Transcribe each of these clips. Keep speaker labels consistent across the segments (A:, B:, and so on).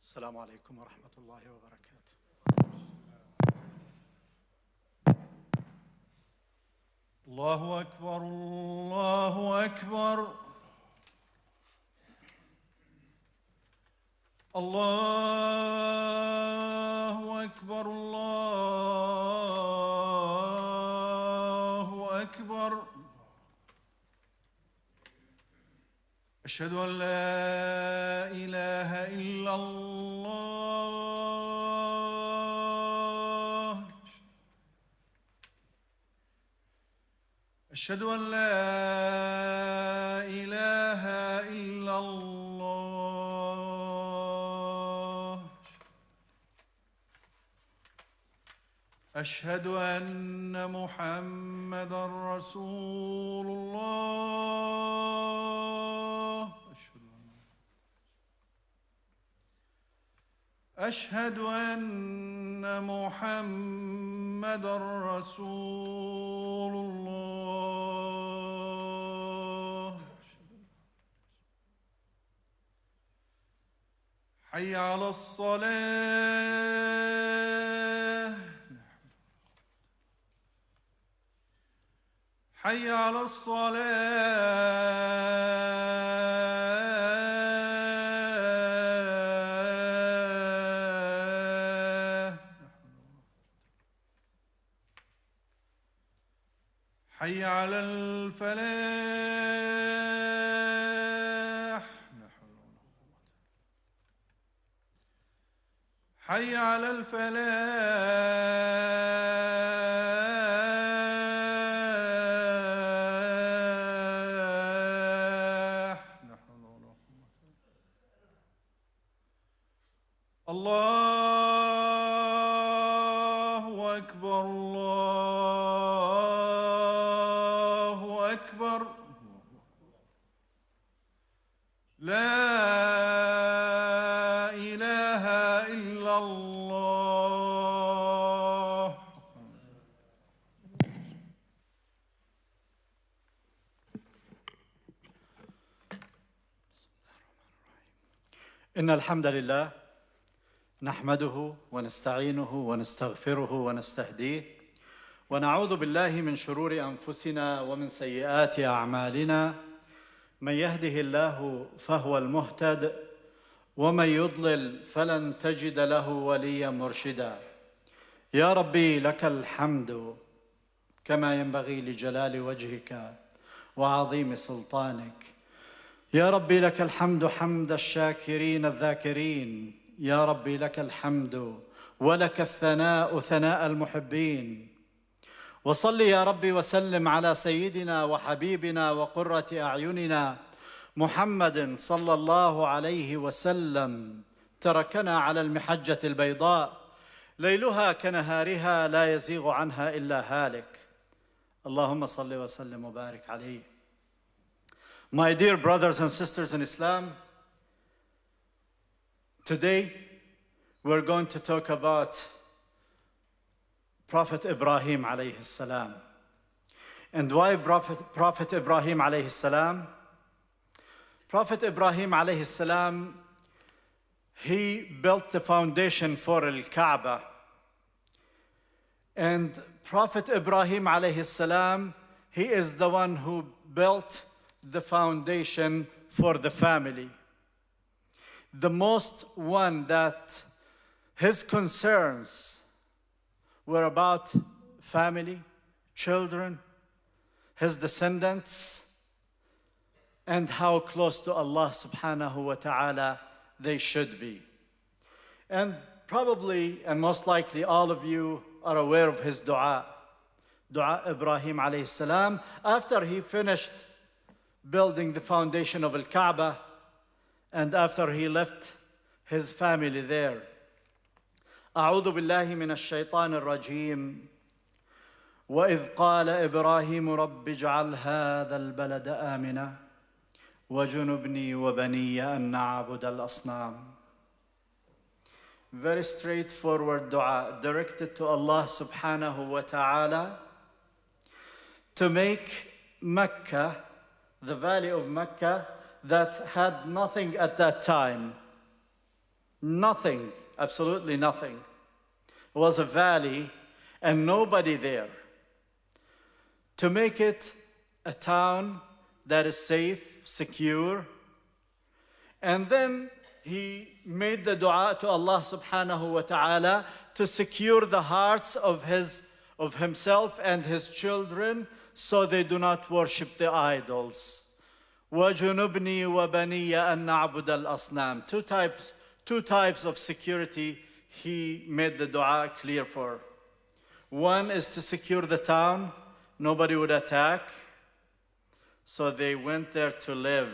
A: السلام عليكم ورحمة الله وبركاته.
B: الله أكبر الله أكبر الله أكبر الله أكبر. أشهد أن لا إله إلا الله. أشهد أن لا إله إلا الله. أشهد أن محمدًا رسول الله. أشهد أن محمدًا رسول الله. حي على الصلاة. حي على الصلاة. حي على الفلاح. حي على الفلاح. الله أكبر الله أكبر. لا إله إلا الله.
A: إن الحمد لله نحمده ونستعينه ونستغفره ونستهديه ونعوذ بالله من شرور أنفسنا ومن سيئات أعمالنا. من يهده الله فهو المهتد ومن يضلل فلن تجد له وليا مرشدا. يا ربي لك الحمد كما ينبغي لجلال وجهك وعظيم سلطانك. يا ربي لك الحمد حمد الشاكرين الذاكرين. يا ربي لك الحمد ولك الثناء ثناء المحبين. وصل يا ربي وسلم على سيدنا وحبيبنا وقرة أعيننا محمد صلى الله عليه وسلم. تركنا على المحجة البيضاء ليلها كنهارها لا يزيغ عنها إلا هالك. اللهم صل وسلم وبارك عليه. My dear brothers and sisters in Islam, today we're going to talk about Prophet Ibrahim alayhi salam. And why Prophet Ibrahim alayhi salam? Prophet Ibrahim alayhi salam, he built the foundation for Al-Kaaba. And Prophet Ibrahim alayhi salam, he is the one who built the foundation for the family. The most one that his concerns were about family, children, his descendants, and how close to Allah subhanahu wa ta'ala they should be. And probably and most likely all of you are aware of his dua Ibrahim alayhi salam, after he finished building the foundation of Al-Kaaba and after he left his family there. أعوذ بالله من الشيطان الرجيم. وإذ قال إبراهيم رب اجعل هذا البلد آمنا وجنبني وبني أن نعبد الأصنام. Very straightforward dua directed to Allah subhanahu wa ta'ala to make Mecca, the valley of Mecca, that had nothing at that time, Nothing, absolutely nothing. It was a valley and nobody there. To make it a town that is safe, secure. And then he made the dua to Allah subhanahu wa ta'ala to secure the hearts of himself and his children so they do not worship the idols. وَجُنُبْنِي وَبَنِيَّ أَن نَعْبُدَ الْأَصْنَامِ. Two types of security he made the dua clear for. One is to secure the town, nobody would attack. So they went there to live,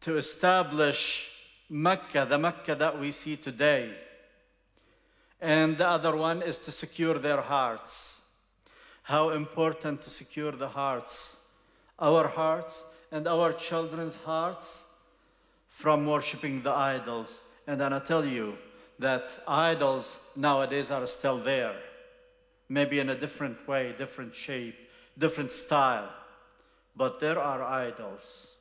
A: to establish Mecca, the Mecca that we see today. And the other one is to secure their hearts. How important to secure the hearts, our hearts and our children's hearts, from worshiping the idols. And then I tell you that idols nowadays are still there, maybe in a different way, different shape, different style, but there are idols.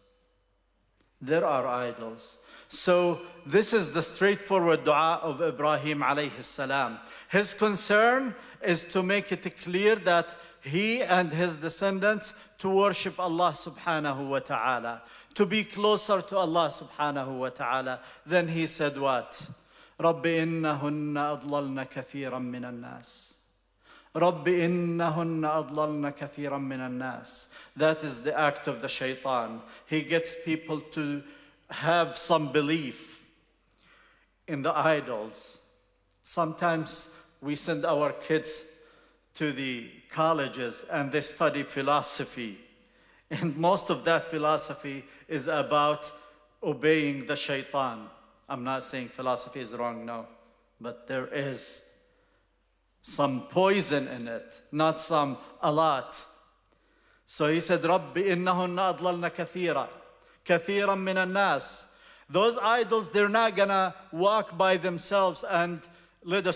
A: There are idols. So this is the straightforward dua of Ibrahim alayhi salam. His concern is to make it clear that he and his descendants to worship Allah subhanahu wa ta'ala, to be closer to Allah subhanahu wa ta'ala. Then he said what? رَبِّ إِنَّهُنَّ أَضْلَلْنَ كَثِيرًا مِنَ النَّاسِ. رَبِّ إِنَّهُنَّ أَضْلَلْنَ كَثِيرًا مِنَ النَّاسِ. That is the act of the shaitan. He gets people to have some belief in the idols. Sometimes we send our kids to the colleges and they study philosophy. And most of that philosophy is about obeying the shaitan. I'm not saying philosophy is wrong, no. But there is some poison in it, not some, a lot. So he said, رَبِّ إِنَّهُنَّ أَضْلَلْنَ كَثِيرًا مِنَ النَّاسِ. Those idols, they're not gonna walk by themselves and lead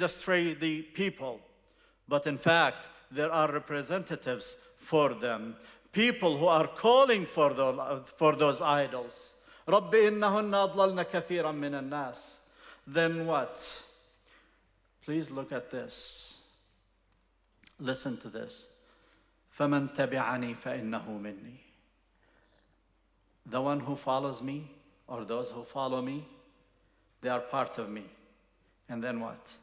A: astray the people. But in fact, there are representatives for them, people who are calling for those idols. رَبِّ إِنَّهُنَّ أَضْلَلْنَ كَثِيرًا مِنَ النَّاسِ. Then what? Please look at this. Listen to this. فَمَنْ تَبِعَنِي فَإِنَّهُ مِنِّي. The one who follows me, or those who follow me, they are part of me. And then what?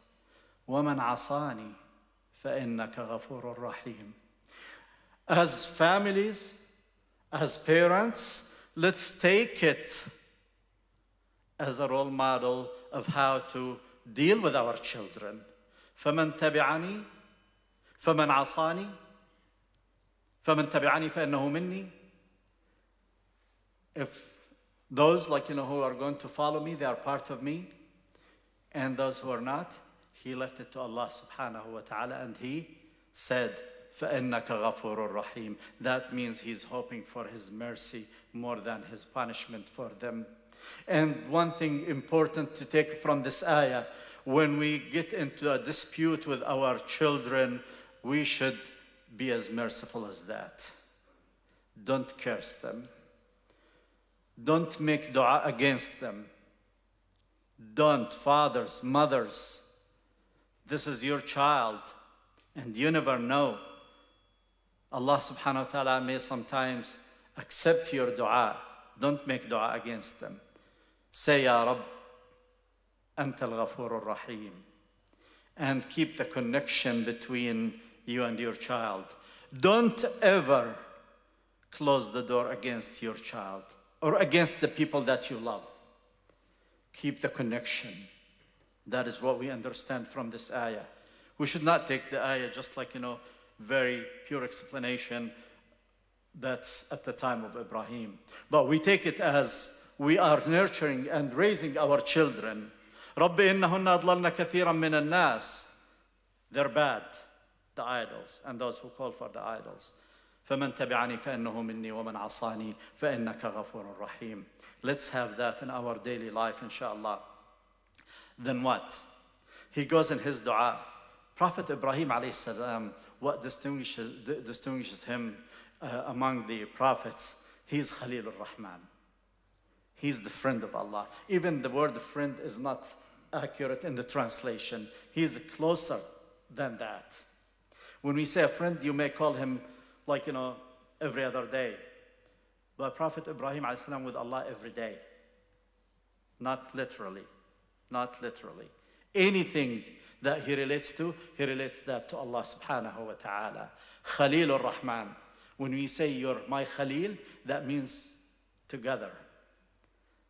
A: وَمَنْ عَصَانِي فَإِنَّكَ غَفُورٌ رَحِيمٌ. As families, as parents, let's take it as a role model of how to deal with our children. فَمَنْ تَبِعَنِي فَمَنْ عَصَانِي فَمَنْ تَبِعَنِي فَإِنَّهُ مِنِّي. If those who are going to follow me, they are part of me. And those who are not, he left it to Allah subhanahu wa ta'ala, and he said, فَإِنَّكَ غَفُورٌ رَحِيمٌ. That means he's hoping for his mercy more than his punishment for them. And one thing important to take from this ayah, when we get into a dispute with our children, we should be as merciful as that. Don't curse them. Don't make dua against them. Don't, fathers, mothers. This is your child, and you never know. Allah subhanahu wa ta'ala may sometimes accept your dua. Don't make dua against them. Say, Ya Rabb, Anta al-Ghafur al-Rahim. And keep the connection between you and your child. Don't ever close the door against your child or against the people that you love. Keep the connection. That is what we understand from this ayah. We should not take the ayah just like, very pure explanation that's at the time of Ibrahim. But we take it as we are nurturing and raising our children. رَبِّ إِنَّهُنَّ أَضْلَلْنَ كَثِيرًا مِنَ النَّاسِ. They're bad, the idols, and those who call for the idols. فَمَنْ تَبِعَنِي فَإِنَّهُ مِنِّي وَمَنْ عَصَانِي فَإِنَّكَ غَفُورٌ رَحِيمٌ. Let's have that in our daily life, inshallah. Then what? He goes in his dua. Prophet Ibrahim alayhi salam, what distinguishes him among the prophets, he is Khalil al-Rahman. He's the friend of Allah. Even the word friend is not accurate in the translation. He's closer than that. When we say a friend, you may call him like, every other day. But Prophet Ibrahim a.s. with Allah every day. Not literally. Not literally. Anything that he relates that to Allah subhanahu wa ta'ala. Khalil ar-Rahman. When we say you're my Khalil, that means together.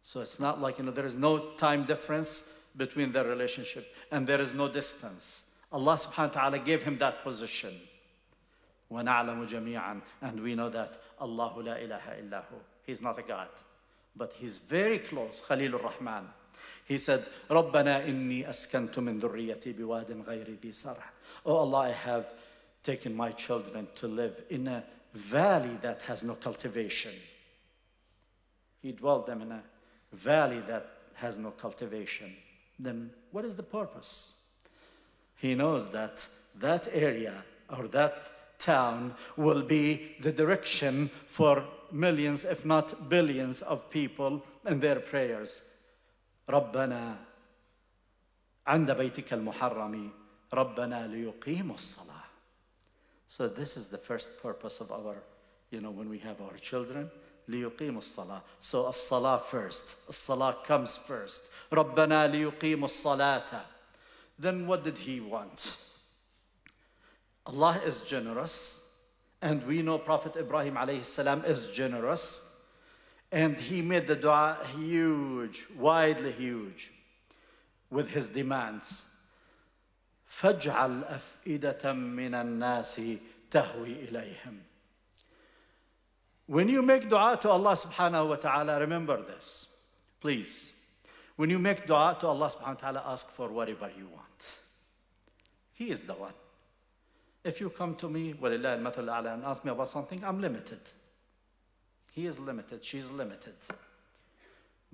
A: So it's not like, there is no time difference between their relationship, and there is no distance. Allah subhanahu wa ta'ala gave him that position. وَنَعْلَمُ جَمِيعًا. And we know that Allah la ilaha illahu. He's not a God, but he's very close, Khalil ar-Rahman. He said, رَبَّنَا إِنِّي أَسْكَنْتُ مِنْ ذُرِّيَّتِي بِوَادٍ غَيْرِ ذِي سَرْحٍ. Oh Allah, I have taken my children to live in a valley that has no cultivation. He dwelled them in a valley that has no cultivation. Then what is the purpose? He knows that that area or that town will be the direction for millions, if not billions of people and their prayers. رَبَّنَا عَنْدَ بَيْتِكَ الْمُحَرَّمِ رَبَّنَا لِيُقِيمُوا الصَّلَاةِ. So this is the first purpose of our, when we have our children, لِيُقِيمُوا الصَّلَاةِ. So as-salah first. As-salah comes first. رَبَّنَا لِيُقِيمُوا الصَّلَاةَ. Then what did he want? Allah is generous, and we know Prophet Ibrahim alayhi salam is generous, and he made the dua huge, widely huge, with his demands. فَاجْعَلْ أَفْئِدَةً مِّنَ النَّاسِ تَهْوِي إِلَيْهِمْ. When you make dua to Allah subhanahu wa ta'ala, remember this, please. When you make dua to Allah subhanahu wa ta'ala, ask for whatever you want. He is the one. If you come to me, وَلِلَّهِ الْمَثَلُ الْأَعْلَى, and ask me about something, I'm limited. He is limited, she is limited.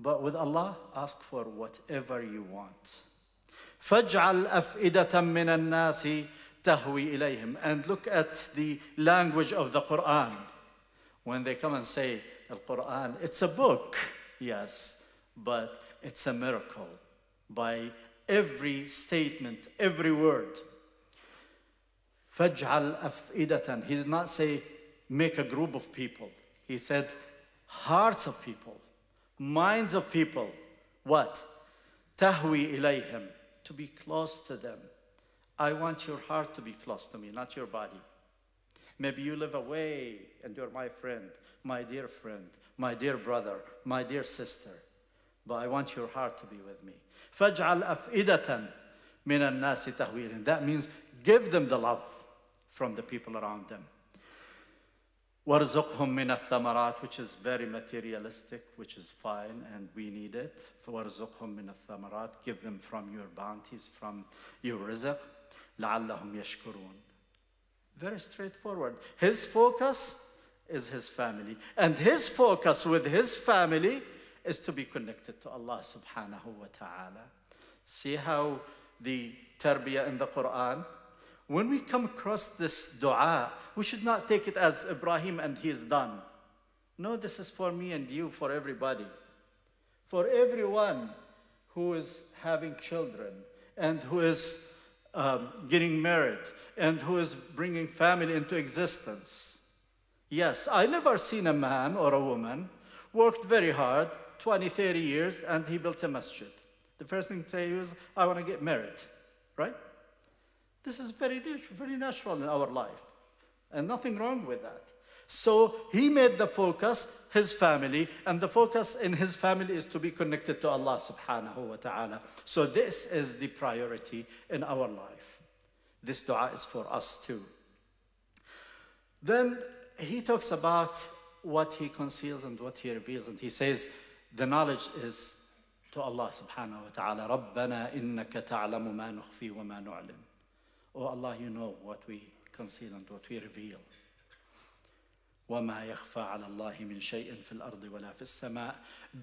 A: But with Allah, ask for whatever you want. فَاجْعَلْ أَفْئِدَةً مِّنَ النَّاسِ تَهْوِي إِلَيْهِمْ. And look at the language of the Quran. When they come and say, Al-Quran, it's a book, yes, but it's a miracle by every statement, every word. فَاجْعَلْ أَفْئِدَةً. He did not say, make a group of people. He said, hearts of people, minds of people. What? تَهْوِي إِلَيْهِمْ. To be close to them. I want your heart to be close to me, not your body. Maybe you live away and you're my friend, my dear friend, my dear brother, my dear sister. But I want your heart to be with me. فَاجْعَلْ أَفْئِدَةً مِّنَ النَّاسِ تَهْوِي إِلَيْهِمْ. That means give them the love from the people around them. وَارْزُقْهُم مِّنَ الثَّمَرَاتِ, which is very materialistic, which is fine, and we need it. وَارْزُقْهُم مِّنَ الثَّمَرَاتِ. Give them from your bounties, from your rizq. لَعَلَّهُمْ يَشْكُرُونَ. Very straightforward. His focus is his family. And his focus with his family is to be connected to Allah subhanahu wa ta'ala. See how the tarbiyah in the Quran, when we come across this dua, we should not take it as Ibrahim and he is done. No, this is for me and you, for everybody. For everyone who is having children and who is getting married and who is bringing family into existence. Yes, I never seen a man or a woman worked very hard, 20, 30 years, and he built a masjid. The first thing to say is, I want to get married, right? This is very natural in our life, and nothing wrong with that. So he made the focus his family, and the focus in his family is to be connected to Allah subhanahu wa ta'ala. So this is the priority in our life. This dua is for us too. Then he talks about what he conceals and what he reveals, and he says the knowledge is to Allah subhanahu wa ta'ala. رَبَّنَا إِنَّكَ تَعْلَمُ مَا نُخْفِي وَمَا نُعْلِمُ. Oh Allah, you know what we conceal and what we reveal. وَمَا يَخْفَى عَلَى اللَّهِ مِنْ شَيْءٍ فِي الْأَرْضِ وَلَا فِي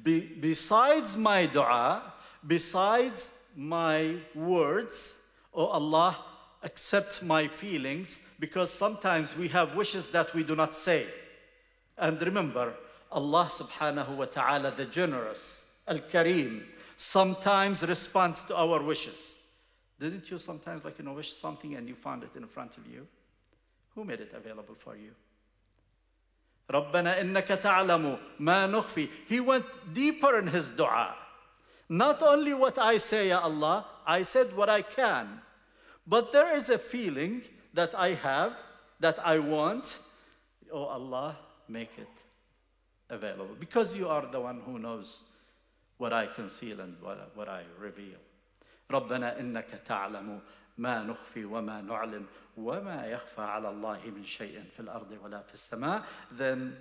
A: السَّمَاءِ. Besides my dua, besides my words, oh Allah, accept my feelings, because sometimes we have wishes that we do not say. And remember, Allah subhanahu wa ta'ala, the generous, al-Kareem, sometimes responds to our wishes. Didn't you sometimes wish something and you found it in front of you? Who made it available for you? رَبَّنَا إِنَّكَ تَعْلَمُ مَا نُخْفِي. He went deeper in his dua. Not only what I say, Ya Allah, I said what I can. But there is a feeling that I have, that I want. Oh Allah, make it available. Because you are the one who knows what I conceal and what I reveal. رَبَّنَا إِنَّكَ تَعْلَمُ ما نخفي وما نعلن وما يخفى على الله من شيء في الأرض ولا في السماء. Then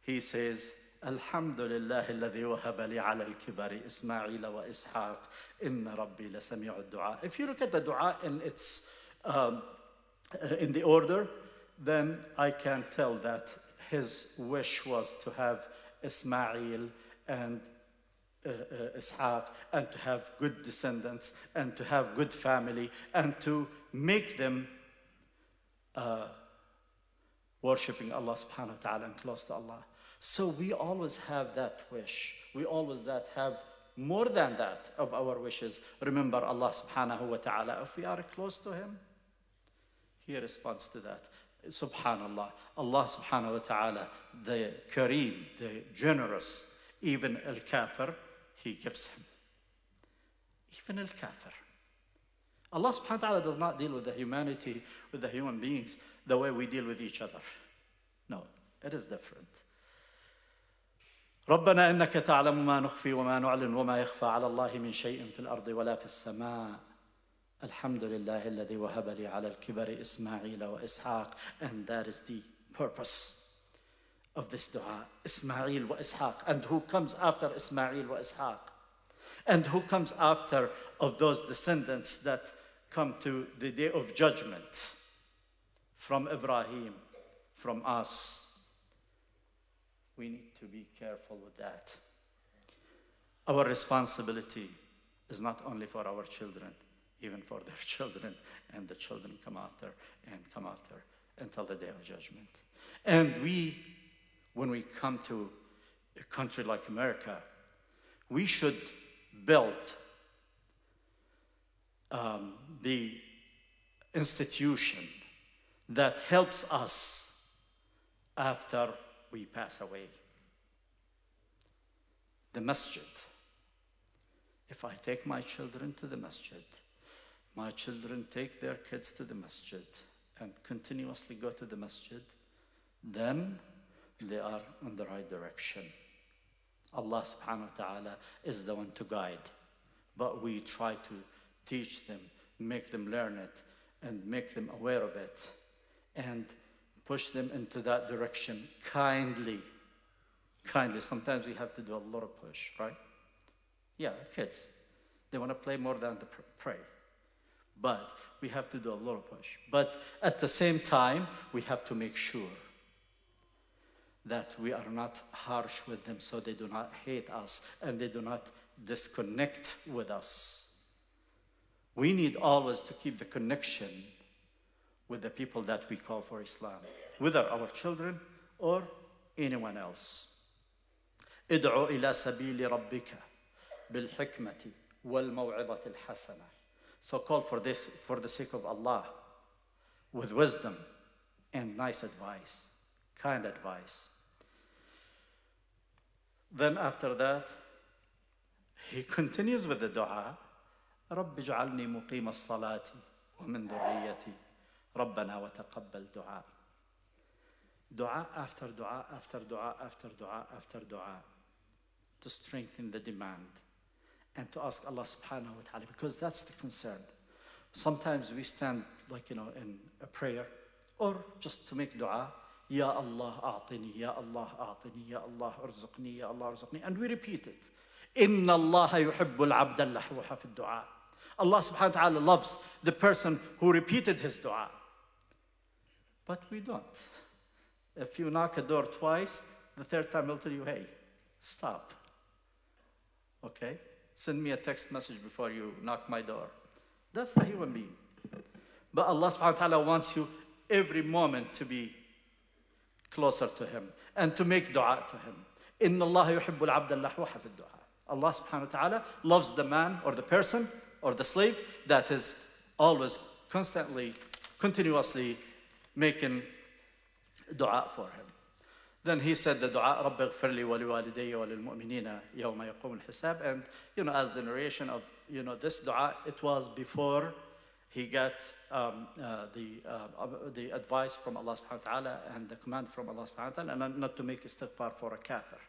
A: he says, الحمد لله الذي وهب لي على الكبر إسماعيل وإسحاق إن ربي لسميع الدعاء. If you look at the dua in its in the order, then I can tell that his wish was to have Ismail and Ishaq, and to have good descendants, and to have good family, and to make them worshipping Allah subhanahu wa ta'ala and close to Allah. So we always have that wish. We always have more than that of our wishes. Remember Allah subhanahu wa ta'ala, if we are close to Him, He responds to that. Subhanallah, Allah subhanahu wa ta'ala, the Kareem, the generous, even al-Kafir, He gives him. Even al-Kafir. Allah subhanahu wa ta'ala does not deal with the humanity, with the human beings, the way we deal with each other. No, it is different. ربنا إنك تعلم ما نخفي وما نعلن وما يخفى على الله من شيء في الأرض ولا في السماء. الحمد لله الذي وهب لي على الكبر إسماعيل وإسحاق. And that is the purpose of this dua, Ismail wa Ishaq. And who comes after Ismail wa Ishaq? And who comes after of those descendants that come to the day of judgment? From Ibrahim, from us. We need to be careful with that. Our responsibility is not only for our children, even for their children, and the children come after, until the day of judgment. And when we come to a country like America, we should build the institution that helps us after we pass away. The masjid. If I take my children to the masjid, my children take their kids to the masjid and continuously go to the masjid, then they are in the right direction. Allah subhanahu wa ta'ala is the one to guide. But we try to teach them, make them learn it, and make them aware of it, and push them into that direction kindly. Kindly. Sometimes we have to do a lot of push, right? Yeah, kids. They want to play more than pray. But we have to do a lot of push. But at the same time, we have to make sure that we are not harsh with them so they do not hate us and they do not disconnect with us. We need always to keep the connection with the people that we call for Islam, whether our children or anyone else. ادعو إلى سبيل ربك بالحكمة والموعظة الحسنة. So call for this, for the sake of Allah, with wisdom and nice advice, kind advice. Then after that, he continues with the dua. رب اجعلني مقيم الصلاة ومن ذريتي ربنا وتقبل دعاء. Dua after dua after dua after dua after dua, to strengthen the demand and to ask Allah subhanahu wa ta'ala, because that's the concern. Sometimes we stand in a prayer or just to make dua, Ya Allah a'tini, Ya Allah a'tini, Ya Allah arzuqni, Ya Allah arzuqni, and we repeat it. Inna Allah yuhibbul abda al-lahruha fi dua. Allah subhanahu wa ta'ala loves the person who repeated his dua. But we don't. If you knock a door twice, the third time he'll tell you, hey, stop. Okay? Send me a text message before you knock my door. That's the human being. But Allah subhanahu wa ta'ala wants you every moment to be closer to him and to make dua to him. إِنَّ اللَّهَ يُحِبُّ الْعَبْدَ اللَّحْوَحَ فِي الدُّعَاء. Allah subhanahu wa ta'ala loves the man or the person or the slave that is always, constantly, continuously making dua for him. Then he said the dua, رَبِّ اغْفِرْ لِي وَلِوَالِدَيَّ وَلِلْمُؤْمِنِينَ يَوْمَ يَقُومُ الْحِسَابِ. And, as the narration of, this dua, it was before he got the advice from Allah subhanahu wa ta'ala and the command from Allah subhanahu wa ta'ala, and not to make istighfar for a kafir.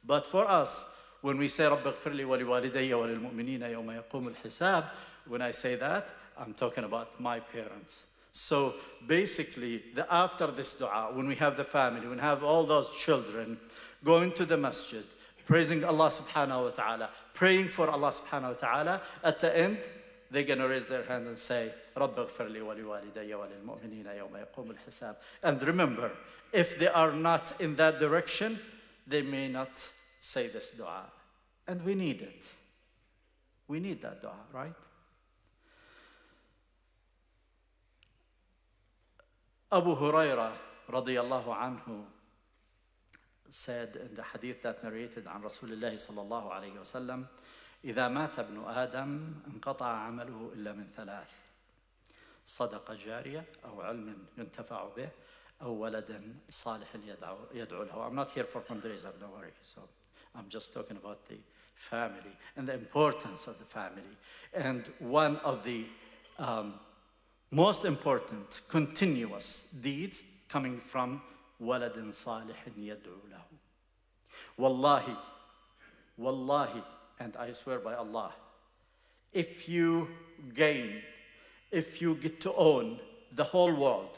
A: But for us, when we say رَبِّ اغْفِرْ لِي وَلِوَالِدَيَّ وَلِلْمُؤْمِنِينَ يَوْمَ يَقُومُ الْحِسَابِ, when I say that, I'm talking about my parents. So basically, after this dua, when we have the family, when we have all those children going to the masjid, praising Allah subhanahu wa ta'ala, praying for Allah subhanahu wa ta'ala, at the end, they're going to raise their hand and say, رَبِّ اغْفِرْ لِي وَلِوَالِدَيَّ وَلِلْمُؤْمِنِينَ يَوْمَ يَقُومُ الْحِسَابِ. And remember, if they are not in that direction, they may not say this dua. And we need it. We need that dua, right? Abu Huraira radiyallahu anhu said in the hadith that narrated on Rasulullah sallallahu alayhi wa sallam, إذا مات ابن آدم انقطع عمله إلا من ثلاث: صدقة جارية أو علم ينتفع به أو ولد صالح يدعو له. I'm not here for fundraiser, don't worry. So I'm just talking about the family and the importance of the family. And one of the most important continuous deeds coming from ولد صالح يدعو له. Wallahi, and I swear by Allah, if you get to own the whole world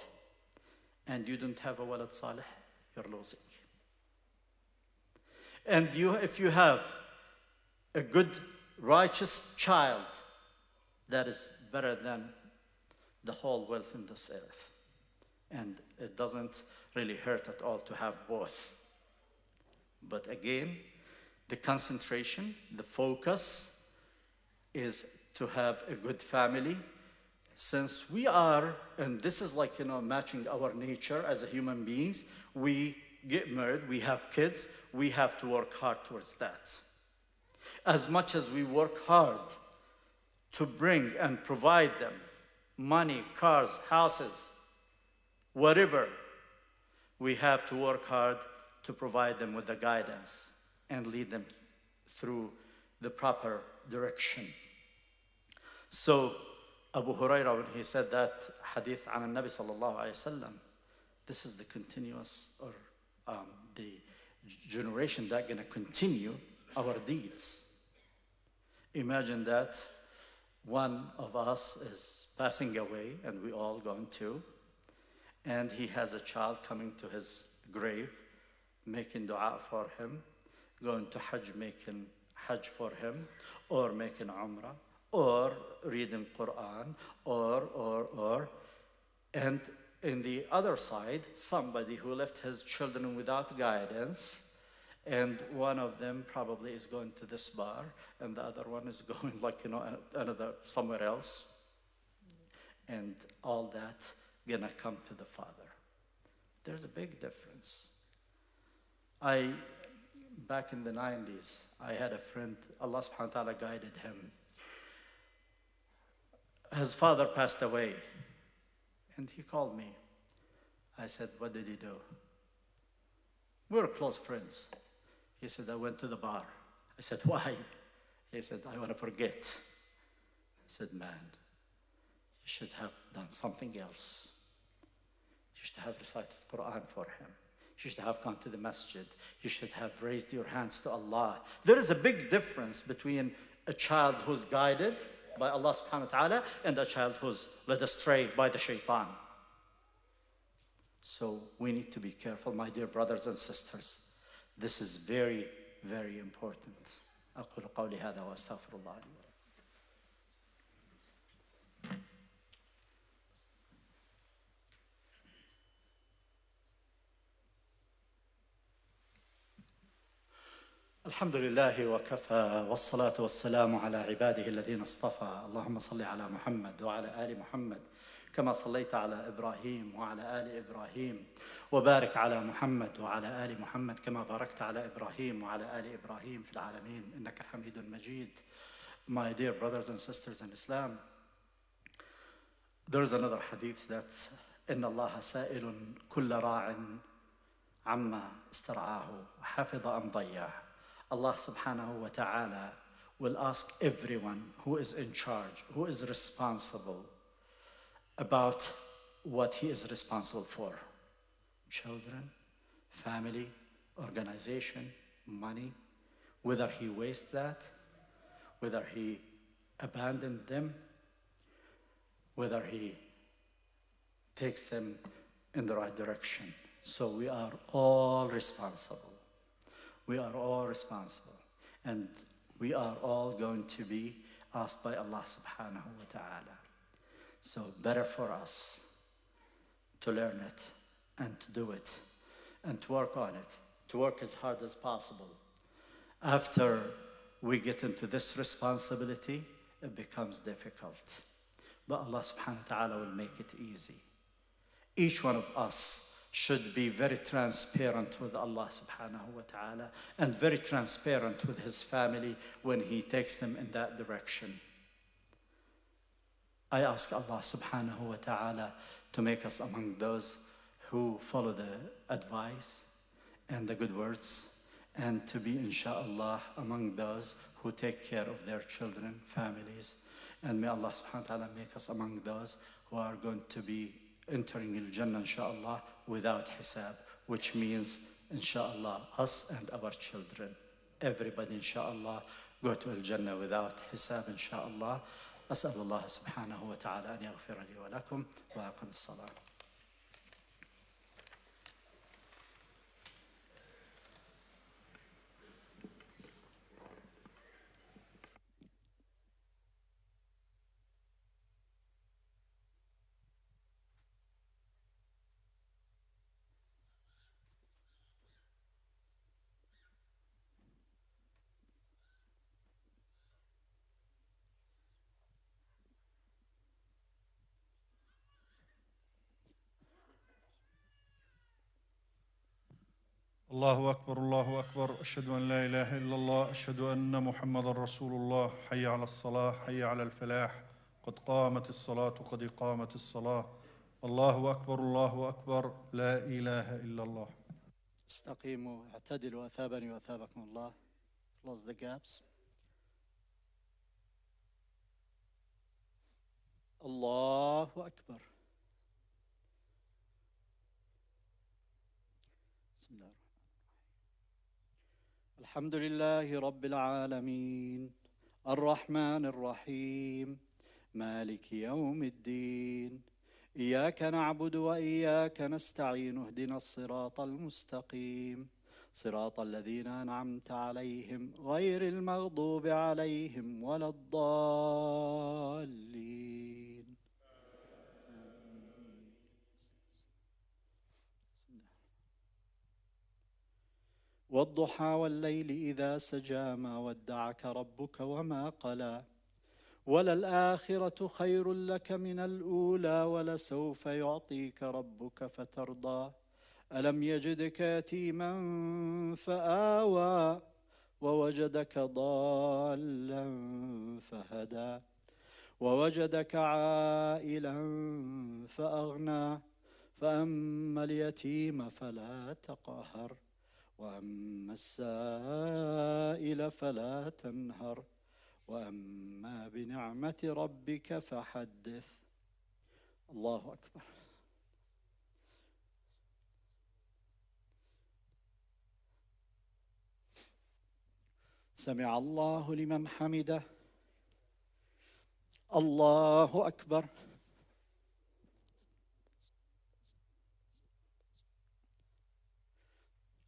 A: and you don't have a walad salih, you're losing. And if you have a good, righteous child, that is better than the whole wealth in this earth. And it doesn't really hurt at all to have both. But again, the concentration, the focus is to have a good family. Since we are, and this is like, matching our nature as a human beings, we get married, we have kids, we have to work hard towards that. As much as we work hard to bring and provide them money, cars, houses, whatever, we have to work hard to provide them with the guidance and lead them through the proper direction. So Abu Huraira, when he said that hadith an Nabi sallallahu alayhi wasallam, this is the continuous, or the generation that gonna continue our deeds. Imagine that one of us is passing away, and we all going to, and he has a child coming to his grave, making dua for him, going to Hajj, making Hajj for him, or making Umrah, or reading Quran, or. And in the other side, somebody who left his children without guidance, and one of them probably is going to this bar, and the other one is going another somewhere else, and all that gonna come to the Father. There's a big difference. Back in the 90s, I had a friend, Allah subhanahu wa ta'ala guided him. His father passed away, and he called me. I said, what did he do? We were close friends. He said, I went to the bar. I said, why? He said, I want to forget. I said, man, you should have done something else. You should have recited Quran for him. You should have gone to the masjid. You should have raised your hands to Allah. There is a big difference between a child who's guided by Allah subhanahu wa ta'ala and a child who's led astray by the shaitan. So we need to be careful, my dear brothers and sisters. This is very, very important. أقول قولي هذا وأستغفر الله لي ولكم. الحمد لله وكفى والصلاة والسلام على عباده الذين اصطفى اللهم صل على محمد وعلى آل محمد كما صليت على إبراهيم وعلى آل إبراهيم وبارك على محمد وعلى آل محمد كما باركت على إبراهيم وعلى آل إبراهيم في العالمين إنك حميد مجيد. My dear brothers and sisters in Islam, there is another hadith that إن الله سائل كل راع عما استرعاه حفظ أم ضيع. Allah subhanahu wa ta'ala will ask everyone who is in charge, who is responsible about what he is responsible for. Children, family, organization, money, whether he wastes that, whether he abandoned them, whether he takes them in the right direction. So we are all responsible. We are all responsible. And we are all going to be asked by Allah subhanahu wa ta'ala. So better for us to learn it and to do it and to work on it, to work as hard as possible. After we get into this responsibility, it becomes difficult. But Allah subhanahu wa ta'ala will make it easy. Each one of us should be very transparent with Allah subhanahu wa ta'ala and very transparent with his family when he takes them in that direction. I ask Allah subhanahu wa ta'ala to make us among those who follow the advice and the good words, and to be, inshallah, among those who take care of their children, families. And may Allah subhanahu wa ta'ala make us among those who are going to be entering al-Jannah, inshallah, without hisab, which means, inshallah, us and our children. Everybody, inshallah, go to al-Jannah without hisab, inshallah. أسأل الله سبحانه وتعالى أن يغفر لي ولكم وأقم الصلاة.
B: الله أكبر الله أكبر، أشهد أن لا إله إلا الله، أشهد أن محمد رسول الله. حي على الصلاة، حي على الفلاح، قد قامت الصلاة وقد قامت الصلاة. الله أكبر الله أكبر، لا إله إلا الله.
A: استقيموا، اعتدلوا، أثابني وأثابكم الله. Close the gaps. الله أكبر. بسم الله الحمد لله رب العالمين الرحمن الرحيم مالك يوم الدين إياك نعبد وإياك نستعين اهدنا الصراط المستقيم صراط الذين أنعمت عليهم غير المغضوب عليهم ولا الضالين. والضحى والليل إذا سجى ما ودعك ربك وما قلى وللآخرة خير لك من الأولى ولسوف يعطيك ربك فترضى ألم يجدك يتيما فآوى ووجدك ضالا فهدى ووجدك عائلا فأغنى فأما اليتيم فلا تقهر وأما السائل فلا تنهر وأما بنعمة ربك فحدث. الله أكبر. سمع الله لمن حمده. الله أكبر.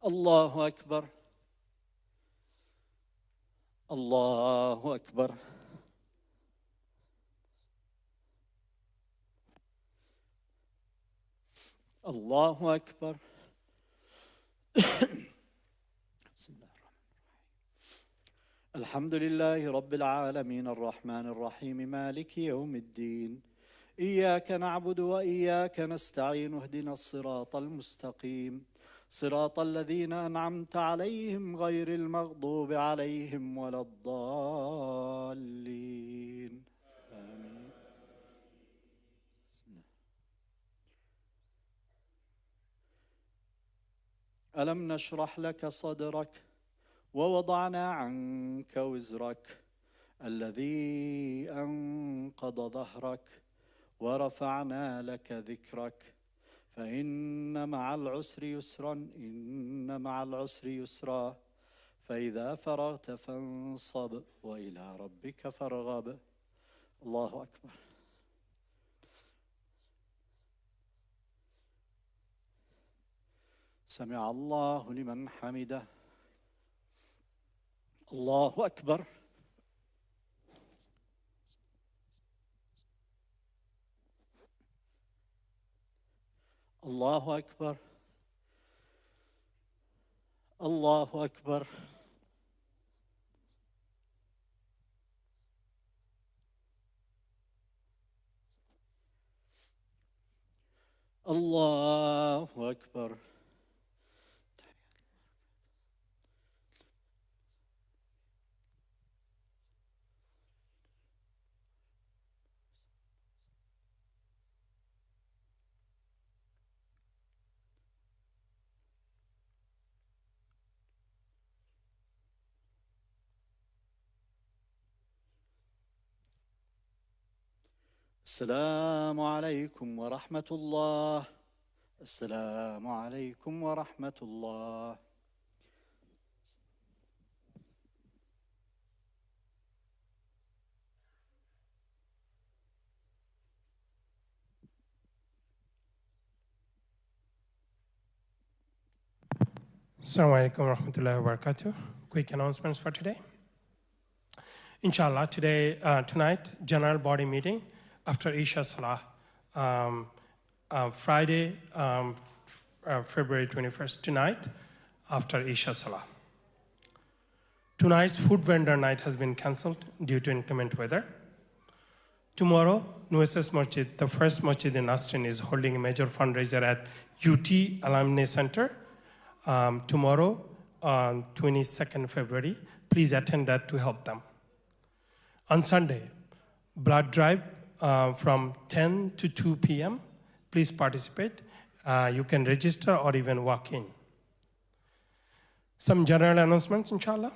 A: الله أكبر. الله أكبر. الله أكبر. بسم الله الرحمن الرحيم. الحمد لله رب العالمين الرحمن الرحيم مالك يوم الدين إياك نعبد وإياك نستعين اهدنا الصراط المستقيم صراط الذين أنعمت عليهم غير المغضوب عليهم ولا الضالين آمين. ألم نشرح لك صدرك ووضعنا عنك وزرك الذي أنقض ظهرك ورفعنا لك ذكرك فإن مع العسر يسرا إن مع العسر يسرا فإذا فرغت فانصب وإلى ربك فارغب. الله أكبر. سمع الله لمن حمده. الله أكبر. الله أكبر. الله أكبر. الله أكبر. السلام عليكم ورحمة الله. السلام عليكم ورحمة الله.
C: Assalamu alaikum wa rahmatullahi wa barakatuh. Quick announcements for today. Inshallah, tonight, general body meeting after Isha Salah, Friday, February 21st, tonight, after Isha Salah. Tonight's food vendor night has been cancelled due to inclement weather. Tomorrow, Nueces Masjid, the first masjid in Austin, is holding a major fundraiser at UT Alumni Center. Tomorrow, on 22nd February, please attend that to help them. On Sunday, blood drive from 10 to 2 p.m. Please participate. You can register or even walk in. Some general announcements, inshallah.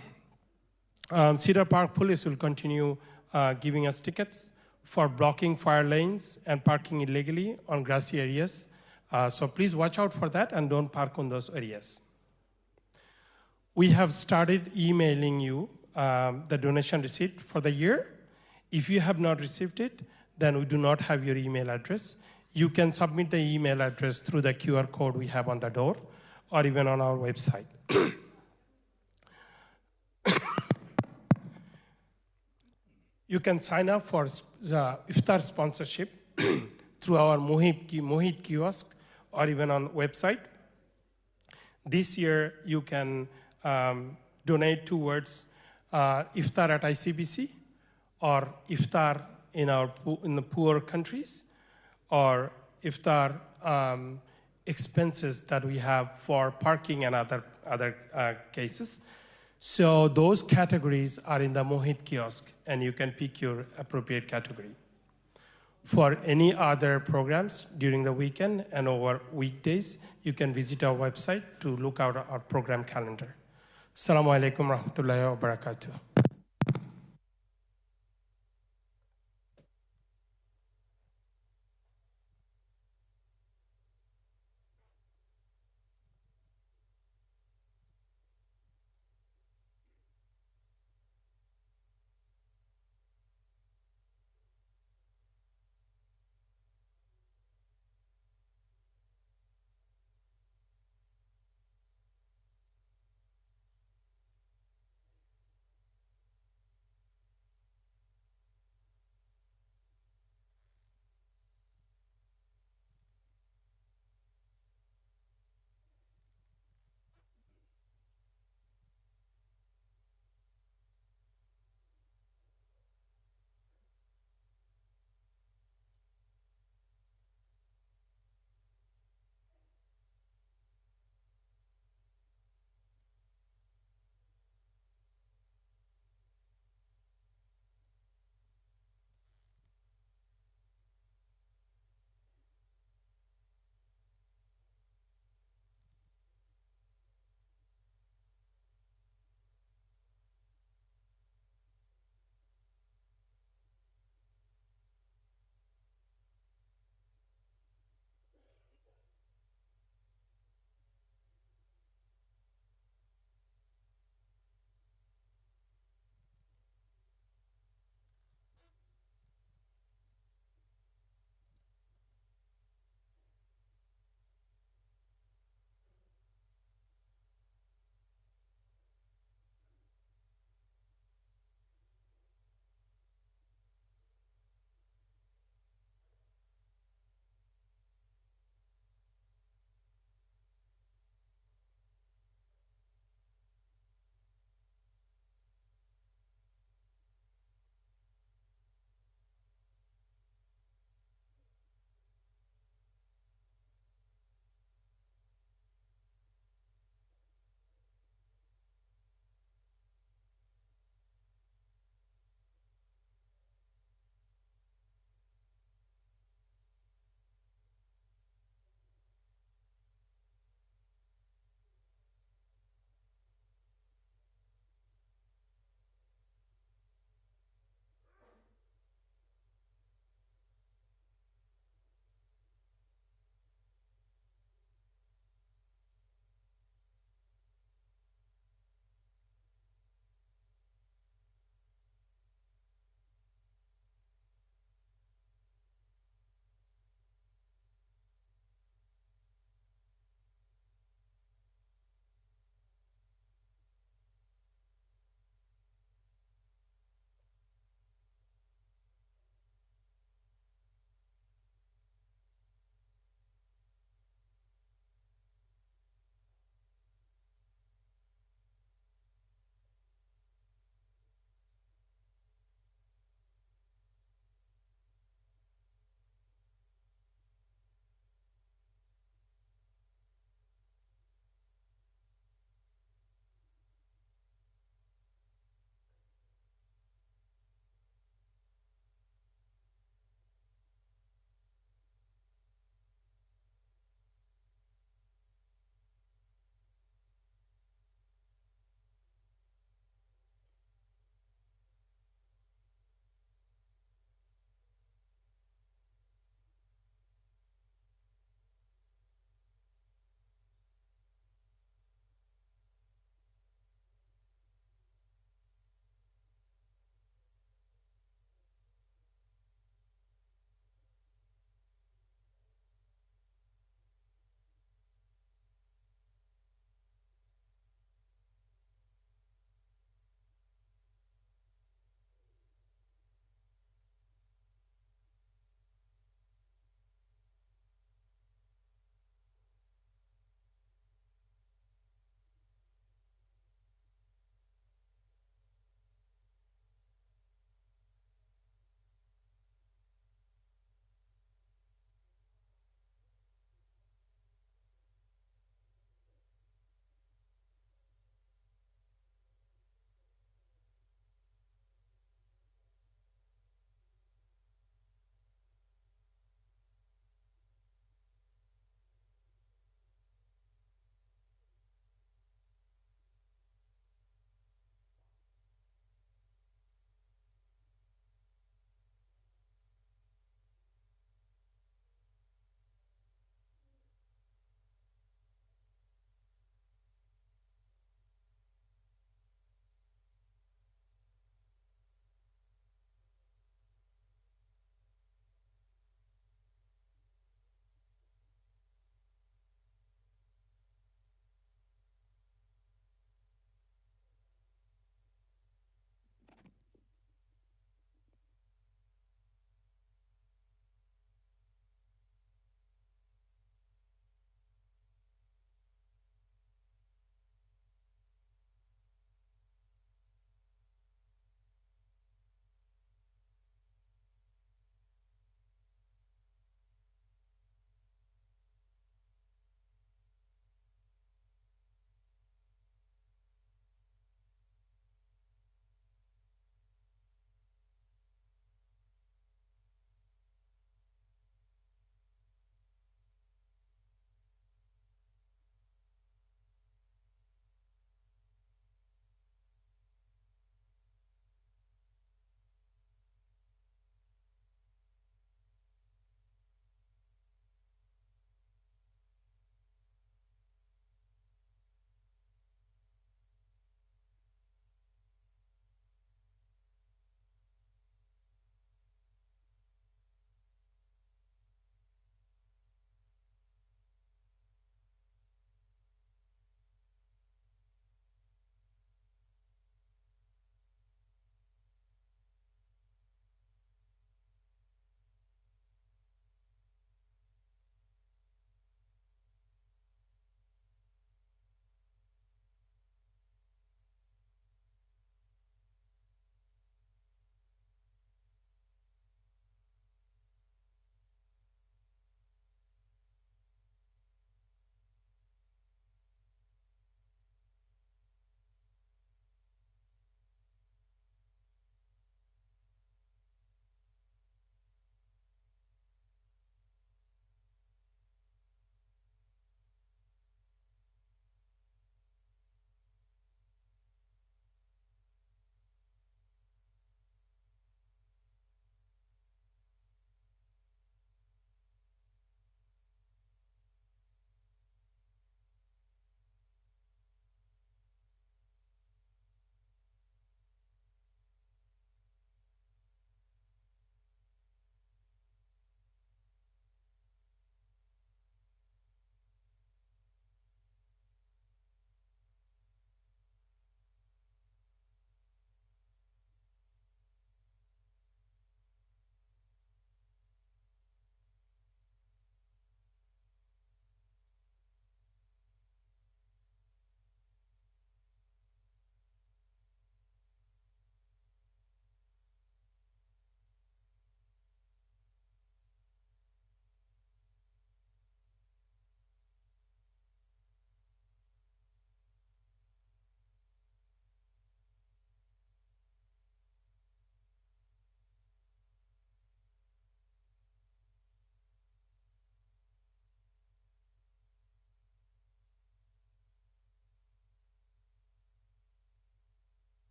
C: Cedar Park Police will continue giving us tickets for blocking fire lanes and parking illegally on grassy areas. So please watch out for that and don't park on those areas. We have started emailing you the donation receipt for the year. If you have not received it, then we do not have your email address. You can submit the email address through the QR code we have on the door or even on our website. You can sign up for the iftar sponsorship through our Mohit kiosk or even on website. This year, you can donate towards iftar at ICBC or iftar in the poor countries or iftar expenses that we have for parking and other cases. So those categories are in the Mohit kiosk, and you can pick your appropriate category. For any other programs during the weekend and over weekdays, you can visit our website to look out our program calendar. Assalamu alaikum wa rahmatullahi wa barakatuh.